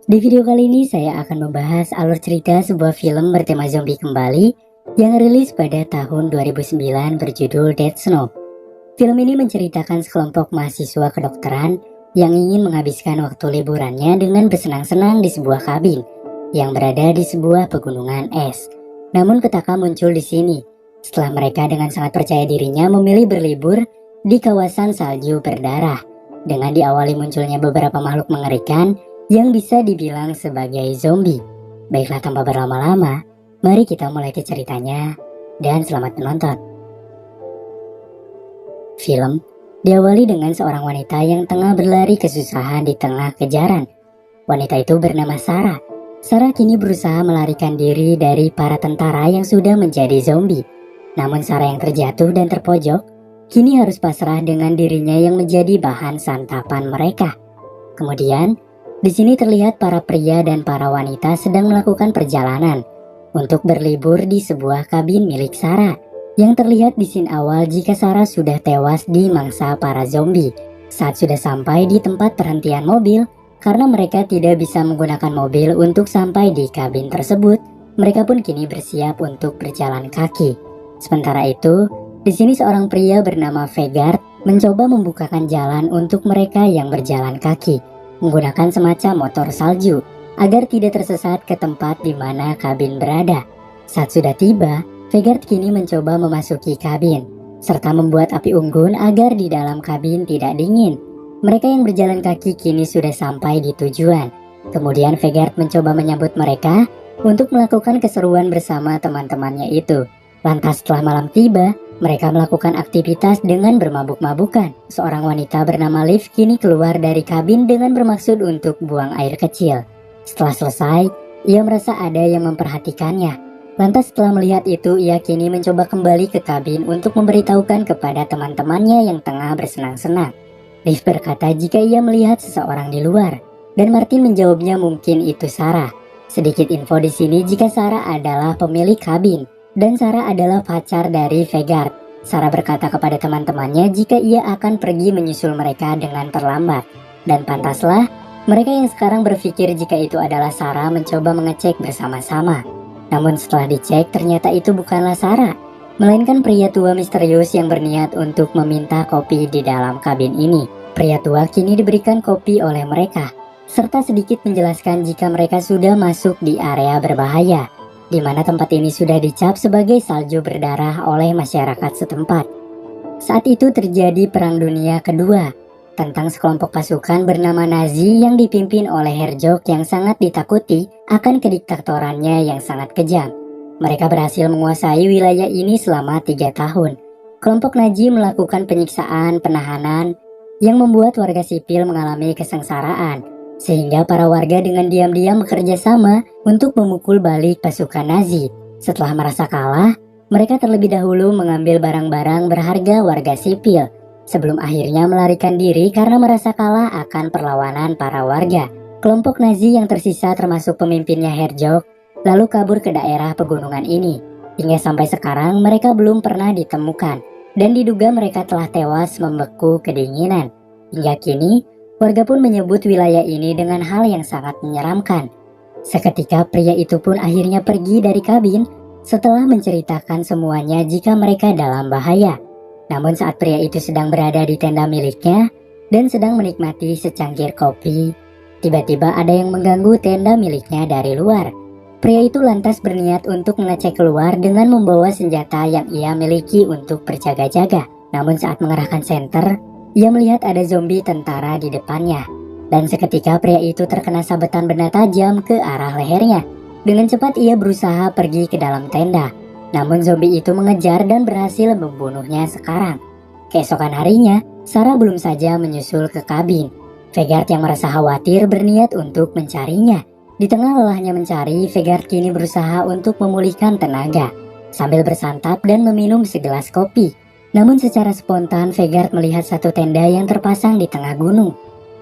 Di video kali ini saya akan membahas alur cerita sebuah film bertema zombie kembali yang rilis pada tahun 2009 berjudul Dead Snow. Film ini menceritakan sekelompok mahasiswa kedokteran yang ingin menghabiskan waktu liburannya dengan bersenang-senang di sebuah kabin yang berada di sebuah pegunungan es. Namun petaka muncul di sini setelah mereka dengan sangat percaya dirinya memilih berlibur di kawasan salju berdarah dengan diawali munculnya beberapa makhluk mengerikan yang bisa dibilang sebagai zombie. Baiklah, tanpa berlama-lama, mari kita mulai ke ceritanya dan selamat menonton. Film diawali dengan seorang wanita yang tengah berlari kesusahan di tengah kejaran. Wanita itu bernama Sarah. Sarah kini berusaha melarikan diri dari para tentara yang sudah menjadi zombie. Namun Sarah yang terjatuh dan terpojok kini harus pasrah dengan dirinya yang menjadi bahan santapan mereka. Kemudian di sini terlihat para pria dan para wanita sedang melakukan perjalanan untuk berlibur di sebuah kabin milik Sarah, yang terlihat di scene awal jika Sarah sudah tewas di mangsa para zombie saat sudah sampai di tempat perhentian mobil. Karena mereka tidak bisa menggunakan mobil untuk sampai di kabin tersebut, mereka pun kini bersiap untuk berjalan kaki. Sementara itu, di sini seorang pria bernama Vegard mencoba membukakan jalan untuk mereka yang berjalan kaki menggunakan semacam motor salju agar tidak tersesat ke tempat di mana kabin berada. Saat sudah tiba, Vegard kini mencoba memasuki kabin serta membuat api unggun agar di dalam kabin tidak dingin. Mereka yang berjalan kaki kini sudah sampai di tujuan. Kemudian Vegard mencoba menyambut mereka untuk melakukan keseruan bersama teman-temannya itu. Lantas setelah malam tiba, mereka melakukan aktivitas dengan bermabuk-mabukan. Seorang wanita bernama Liv kini keluar dari kabin dengan bermaksud untuk buang air kecil. Setelah selesai, ia merasa ada yang memperhatikannya. Lantas setelah melihat itu, ia kini mencoba kembali ke kabin untuk memberitahukan kepada teman-temannya yang tengah bersenang-senang. Liv berkata jika ia melihat seseorang di luar, dan Martin menjawabnya mungkin itu Sarah. Sedikit info di sini jika Sarah adalah pemilik kabin dan Sarah adalah pacar dari Vegard. Sarah berkata kepada teman-temannya jika ia akan pergi menyusul mereka dengan terlambat. Dan pantaslah mereka yang sekarang berpikir jika itu adalah Sarah mencoba mengecek bersama-sama. Namun setelah dicek ternyata itu bukanlah Sarah, melainkan pria tua misterius yang berniat untuk meminta kopi di dalam kabin ini. Pria tua kini diberikan kopi oleh mereka, serta sedikit menjelaskan jika mereka sudah masuk di area berbahaya, di mana tempat ini sudah dicap sebagai salju berdarah oleh masyarakat setempat. Saat itu terjadi Perang Dunia Kedua, tentang sekelompok pasukan bernama Nazi yang dipimpin oleh Herzog yang sangat ditakuti akan kediktatorannya yang sangat kejam. Mereka berhasil menguasai wilayah ini selama 3 tahun. Kelompok Nazi melakukan penyiksaan, penahanan, yang membuat warga sipil mengalami kesengsaraan, sehingga para warga dengan diam-diam bekerja sama untuk memukul balik pasukan Nazi. Setelah merasa kalah, mereka terlebih dahulu mengambil barang-barang berharga warga sipil, sebelum akhirnya melarikan diri karena merasa kalah akan perlawanan para warga. Kelompok Nazi yang tersisa termasuk pemimpinnya Herzog, lalu kabur ke daerah pegunungan ini. Hingga sampai sekarang mereka belum pernah ditemukan, dan diduga mereka telah tewas membeku kedinginan. Hingga kini, warga pun menyebut wilayah ini dengan hal yang sangat menyeramkan. Seketika pria itu pun akhirnya pergi dari kabin setelah menceritakan semuanya jika mereka dalam bahaya. Namun saat pria itu sedang berada di tenda miliknya dan sedang menikmati secangkir kopi, tiba-tiba ada yang mengganggu tenda miliknya dari luar. Pria itu lantas berniat untuk mengecek keluar dengan membawa senjata yang ia miliki untuk berjaga-jaga. Namun saat mengerahkan senter, ia melihat ada zombie tentara di depannya. Dan seketika pria itu terkena sabetan benda tajam ke arah lehernya. Dengan cepat ia berusaha pergi ke dalam tenda. Namun zombie itu mengejar dan berhasil membunuhnya sekarang. Keesokan harinya, Sarah belum saja menyusul ke kabin. Vegard yang merasa khawatir berniat untuk mencarinya. Di tengah lelahnya mencari, Vegard kini berusaha untuk memulihkan tenaga sambil bersantap dan meminum segelas kopi. Namun secara spontan Vegard melihat satu tenda yang terpasang di tengah gunung.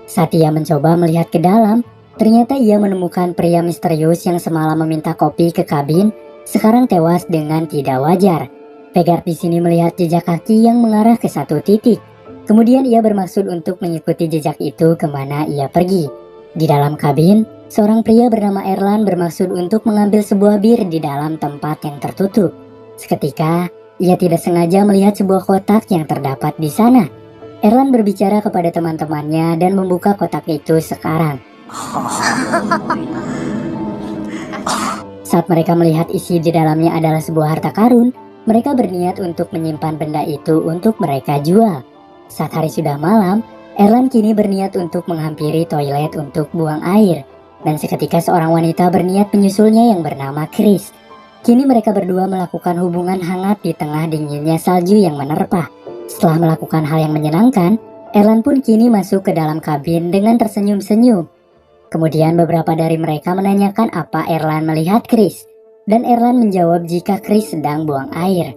Saat ia mencoba melihat ke dalam, ternyata ia menemukan pria misterius yang semalam meminta kopi ke kabin sekarang tewas dengan tidak wajar. Vegard di sini melihat jejak kaki yang mengarah ke satu titik. Kemudian ia bermaksud untuk mengikuti jejak itu kemana ia pergi. Di dalam kabin, Seorang pria bernama Erlan bermaksud untuk mengambil sebuah bir di dalam tempat yang tertutup. Seketika, ia tidak sengaja melihat sebuah kotak yang terdapat di sana. Erlan berbicara kepada teman-temannya dan membuka kotak itu sekarang. Saat mereka melihat isi di dalamnya adalah sebuah harta karun, mereka berniat untuk menyimpan benda itu untuk mereka jual. Saat hari sudah malam, Erlan kini berniat untuk menghampiri toilet untuk buang air. Dan seketika seorang wanita berniat menyusulnya yang bernama Chris. Kini mereka berdua melakukan hubungan hangat di tengah dinginnya salju yang menerpa. Setelah melakukan hal yang menyenangkan, Erlan pun kini masuk ke dalam kabin dengan tersenyum-senyum. Kemudian beberapa dari mereka menanyakan apa Erlan melihat Chris. Dan Erlan menjawab jika Chris sedang buang air.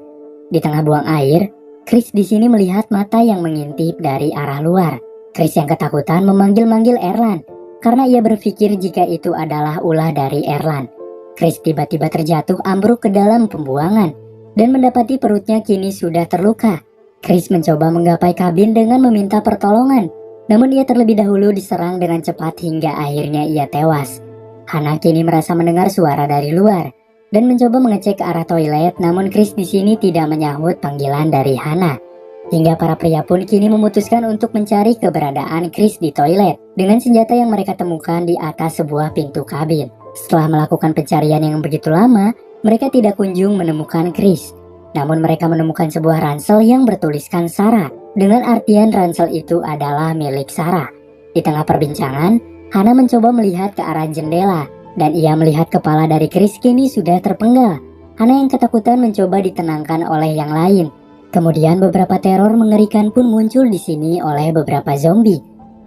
Di tengah buang air, Chris di sini melihat mata yang mengintip dari arah luar. Chris yang ketakutan memanggil-manggil Erlan karena ia berpikir jika itu adalah ulah dari Erlan. Chris tiba-tiba terjatuh ambruk ke dalam pembuangan dan mendapati perutnya kini sudah terluka. Chris mencoba menggapai kabin dengan meminta pertolongan, namun ia terlebih dahulu diserang dengan cepat hingga akhirnya ia tewas. Hana kini merasa mendengar suara dari luar dan mencoba mengecek ke arah toilet, namun Chris di sini tidak menyahut panggilan dari Hana. Hingga para pria pun kini memutuskan untuk mencari keberadaan Chris di toilet dengan senjata yang mereka temukan di atas sebuah pintu kabin. Setelah melakukan pencarian yang begitu lama, mereka tidak kunjung menemukan Chris. Namun mereka menemukan sebuah ransel yang bertuliskan Sarah, dengan artian ransel itu adalah milik Sarah. Di tengah perbincangan, Hana mencoba melihat ke arah jendela dan ia melihat kepala dari Chris kini sudah terpenggal. Hana yang ketakutan mencoba ditenangkan oleh yang lain. Kemudian beberapa teror mengerikan pun muncul di sini oleh beberapa zombie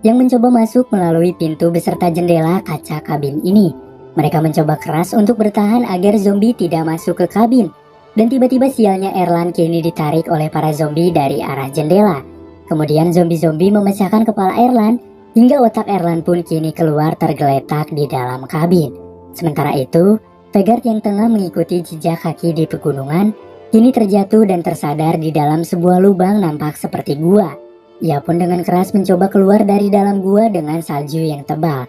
yang mencoba masuk melalui pintu beserta jendela kaca kabin ini. Mereka mencoba keras untuk bertahan agar zombie tidak masuk ke kabin. Dan tiba-tiba sialnya Erlan kini ditarik oleh para zombie dari arah jendela. Kemudian zombie-zombie memecahkan kepala Erlan hingga otak Erlan pun kini keluar tergeletak di dalam kabin. Sementara itu, Vegard yang tengah mengikuti jejak kaki di pegunungan kini terjatuh dan tersadar di dalam sebuah lubang nampak seperti gua. Ia pun dengan keras mencoba keluar dari dalam gua dengan salju yang tebal.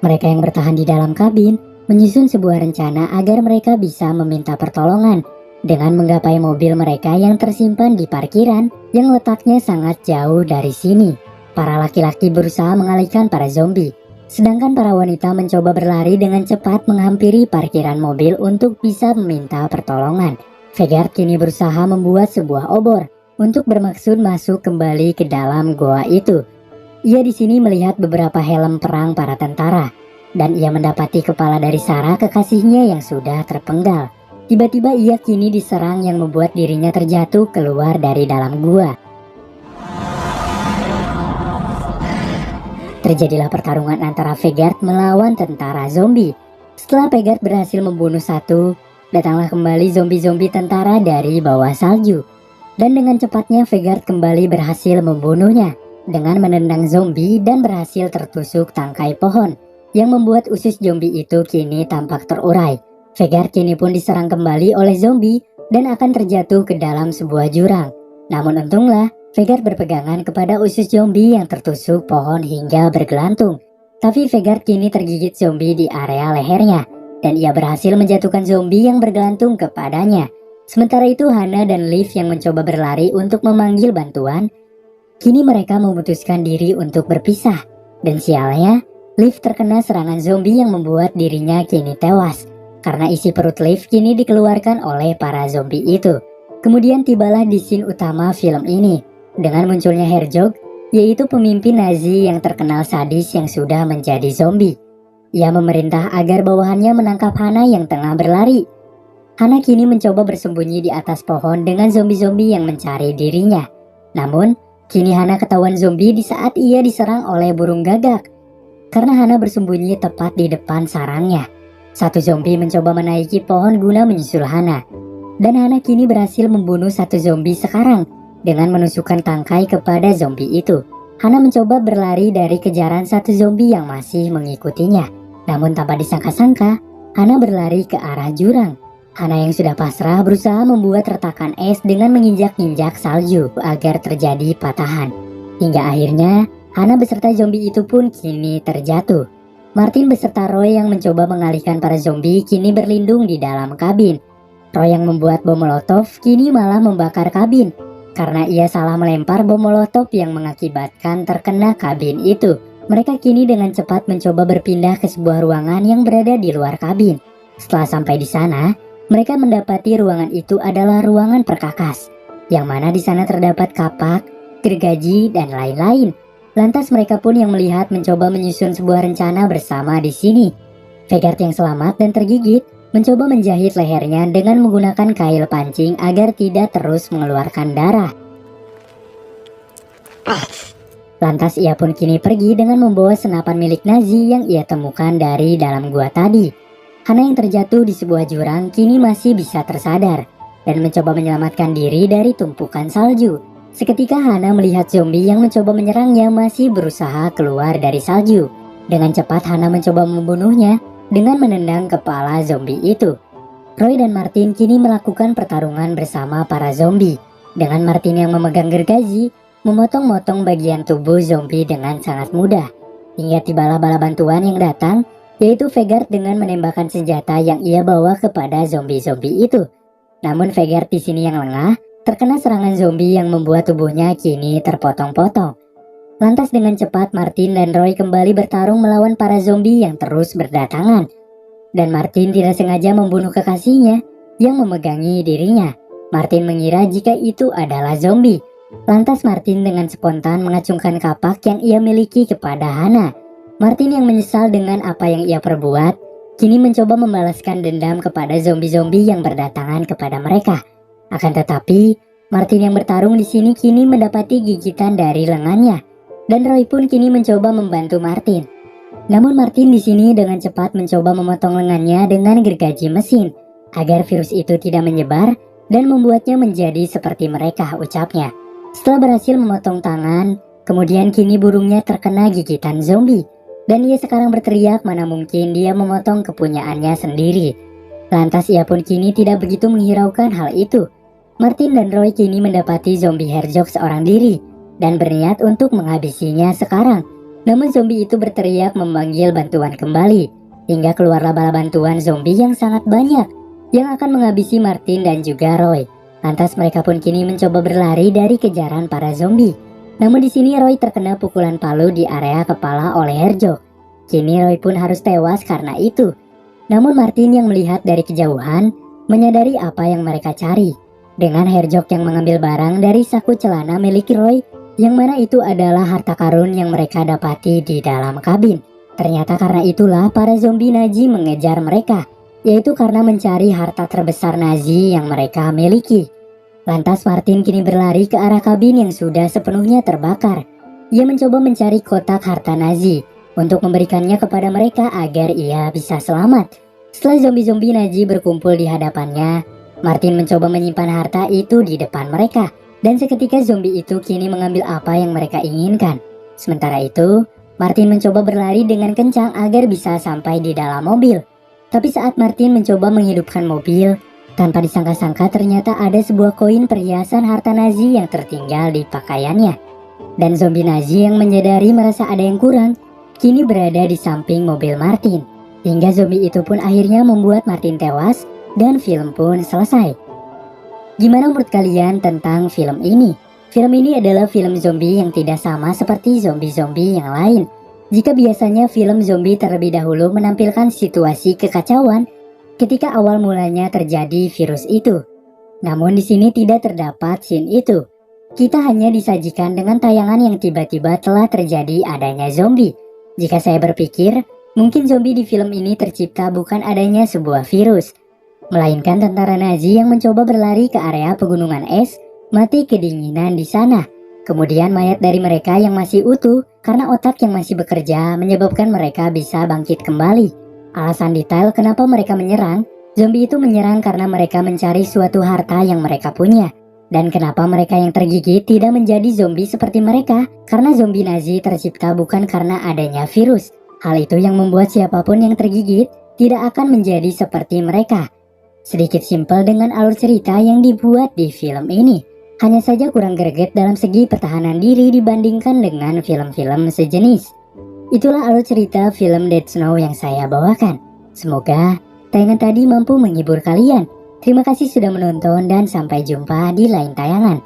Mereka yang bertahan di dalam kabin menyusun sebuah rencana agar mereka bisa meminta pertolongan dengan menggapai mobil mereka yang tersimpan di parkiran yang letaknya sangat jauh dari sini. Para laki-laki berusaha mengalihkan para zombie, sedangkan para wanita mencoba berlari dengan cepat menghampiri parkiran mobil untuk bisa meminta pertolongan. Vegard kini berusaha membuat sebuah obor untuk bermaksud masuk kembali ke dalam goa itu. Ia di sini melihat beberapa helm perang para tentara dan ia mendapati kepala dari Sarah kekasihnya yang sudah terpenggal. Tiba-tiba ia kini diserang yang membuat dirinya terjatuh keluar dari dalam gua. Terjadilah pertarungan antara Vegard melawan tentara zombie. Setelah Vegard berhasil membunuh satu, datanglah kembali zombie-zombie tentara dari bawah salju. Dan dengan cepatnya Vegard kembali berhasil membunuhnya dengan menendang zombie dan berhasil tertusuk tangkai pohon yang membuat usus zombie itu kini tampak terurai. Vegard kini pun diserang kembali oleh zombie dan akan terjatuh ke dalam sebuah jurang. Namun untunglah Vegard berpegangan kepada usus zombie yang tertusuk pohon hingga bergelantung. Tapi Vegard kini tergigit zombie di area lehernya dan ia berhasil menjatuhkan zombie yang bergelantung kepadanya. Sementara itu Hana dan Liv yang mencoba berlari untuk memanggil bantuan, kini mereka memutuskan diri untuk berpisah. Dan sialnya, Liv terkena serangan zombie yang membuat dirinya kini tewas, karena isi perut Liv kini dikeluarkan oleh para zombie itu. Kemudian tibalah di scene utama film ini, dengan munculnya Herzog, yaitu pemimpin Nazi yang terkenal sadis yang sudah menjadi zombie. Ia memerintah agar bawahannya menangkap Hana yang tengah berlari. Hana kini mencoba bersembunyi di atas pohon dengan zombie-zombie yang mencari dirinya. Namun, kini Hana ketahuan zombie di saat ia diserang oleh burung gagak. Karena Hana bersembunyi tepat di depan sarangnya. Satu zombie mencoba menaiki pohon guna menyusul Hana. Dan Hana kini berhasil membunuh satu zombie sekarang dengan menusukkan tangkai kepada zombie itu. Hana mencoba berlari dari kejaran satu zombie yang masih mengikutinya. Namun tanpa disangka-sangka, Hana berlari ke arah jurang. Hana yang sudah pasrah berusaha membuat retakan es dengan menginjak-injak salju agar terjadi patahan. Hingga akhirnya, Hana beserta zombie itu pun kini terjatuh. Martin beserta Roy yang mencoba mengalihkan para zombie kini berlindung di dalam kabin. Roy yang membuat bom molotov kini malah membakar kabin karena ia salah melempar bom molotov yang mengakibatkan terkena kabin itu. Mereka kini dengan cepat mencoba berpindah ke sebuah ruangan yang berada di luar kabin. Setelah sampai di sana, mereka mendapati ruangan itu adalah ruangan perkakas, yang mana di sana terdapat kapak, gergaji, dan lain-lain. Lantas mereka pun yang melihat mencoba menyusun sebuah rencana bersama di sini. Vegard yang selamat dan tergigit mencoba menjahit lehernya dengan menggunakan kail pancing agar tidak terus mengeluarkan darah. Lantas ia pun kini pergi dengan membawa senapan milik Nazi yang ia temukan dari dalam gua tadi. Hana yang terjatuh di sebuah jurang kini masih bisa tersadar dan mencoba menyelamatkan diri dari tumpukan salju. Seketika Hana melihat zombie yang mencoba menyerangnya masih berusaha keluar dari salju. Dengan cepat Hana mencoba membunuhnya dengan menendang kepala zombie itu. Roy dan Martin kini melakukan pertarungan bersama para zombie. Dengan Martin yang memegang gergaji, memotong-motong bagian tubuh zombie dengan sangat mudah. Hingga tibalah bala bantuan yang datang, yaitu Vegard dengan menembakkan senjata yang ia bawa kepada zombie-zombie itu. Namun Vegard di sini yang lengah, terkena serangan zombie yang membuat tubuhnya kini terpotong-potong. Lantas dengan cepat Martin dan Roy kembali bertarung melawan para zombie yang terus berdatangan. Dan Martin tidak sengaja membunuh kekasihnya yang memegangi dirinya. Martin mengira jika itu adalah zombie. Lantas Martin dengan spontan mengacungkan kapak yang ia miliki kepada Hana. Martin yang menyesal dengan apa yang ia perbuat, kini mencoba membalaskan dendam kepada zombie-zombie yang berdatangan kepada mereka. Akan tetapi, Martin yang bertarung di sini kini mendapati gigitan dari lengannya. Dan Roy pun kini mencoba membantu Martin. Namun Martin di sini dengan cepat mencoba memotong lengannya dengan gergaji mesin agar virus itu tidak menyebar dan membuatnya menjadi seperti mereka, ucapnya. Setelah berhasil memotong tangan, kemudian kini burungnya terkena gigitan zombie dan ia sekarang berteriak mana mungkin dia memotong kepunyaannya sendiri. Lantas ia pun kini tidak begitu menghiraukan hal itu. Martin dan Roy kini mendapati zombie Herzog seorang diri dan berniat untuk menghabisinya sekarang. Namun zombie itu berteriak memanggil bantuan kembali, hingga keluarlah bala bantuan zombie yang sangat banyak yang akan menghabisi Martin dan juga Roy. Lantas mereka pun kini mencoba berlari dari kejaran para zombie. Namun di sini Roy terkena pukulan palu di area kepala oleh Herzog. Kini Roy pun harus tewas karena itu. Namun Martin yang melihat dari kejauhan menyadari apa yang mereka cari. Dengan Herzog yang mengambil barang dari saku celana milik Roy, yang mana itu adalah harta karun yang mereka dapati di dalam kabin. Ternyata karena itulah para zombie Nazi mengejar mereka, yaitu karena mencari harta terbesar Nazi yang mereka miliki. Lantas Martin kini berlari ke arah kabin yang sudah sepenuhnya terbakar. Ia mencoba mencari kotak harta Nazi untuk memberikannya kepada mereka agar ia bisa selamat. Setelah zombie-zombie Nazi berkumpul di hadapannya, Martin mencoba menyimpan harta itu di depan mereka. Dan seketika zombie itu kini mengambil apa yang mereka inginkan. Sementara itu, Martin mencoba berlari dengan kencang agar bisa sampai di dalam mobil. Tapi saat Martin mencoba menghidupkan mobil, tanpa disangka-sangka ternyata ada sebuah koin perhiasan harta Nazi yang tertinggal di pakaiannya. Dan zombie Nazi yang menyadari merasa ada yang kurang, kini berada di samping mobil Martin. Hingga zombie itu pun akhirnya membuat Martin tewas dan film pun selesai. Gimana menurut kalian tentang film ini? Film ini adalah film zombie yang tidak sama seperti zombie-zombie yang lain. Jika biasanya film zombie terlebih dahulu menampilkan situasi kekacauan ketika awal mulanya terjadi virus itu. Namun di sini tidak terdapat scene itu. Kita hanya disajikan dengan tayangan yang tiba-tiba telah terjadi adanya zombie. Jika saya berpikir, mungkin zombie di film ini tercipta bukan adanya sebuah virus, melainkan tentara Nazi yang mencoba berlari ke area pegunungan es, mati kedinginan di sana. Kemudian mayat dari mereka yang masih utuh karena otak yang masih bekerja menyebabkan mereka bisa bangkit kembali. Alasan detail kenapa mereka menyerang, zombie itu menyerang karena mereka mencari suatu harta yang mereka punya. Dan kenapa mereka yang tergigit tidak menjadi zombie seperti mereka, karena zombie Nazi tercipta bukan karena adanya virus. Hal itu yang membuat siapapun yang tergigit tidak akan menjadi seperti mereka. Sedikit simpel dengan alur cerita yang dibuat di film ini. Hanya saja kurang greget dalam segi pertahanan diri dibandingkan dengan film-film sejenis. Itulah alur cerita film Dead Snow yang saya bawakan. Semoga tayangan tadi mampu menghibur kalian. Terima kasih sudah menonton dan sampai jumpa di lain tayangan.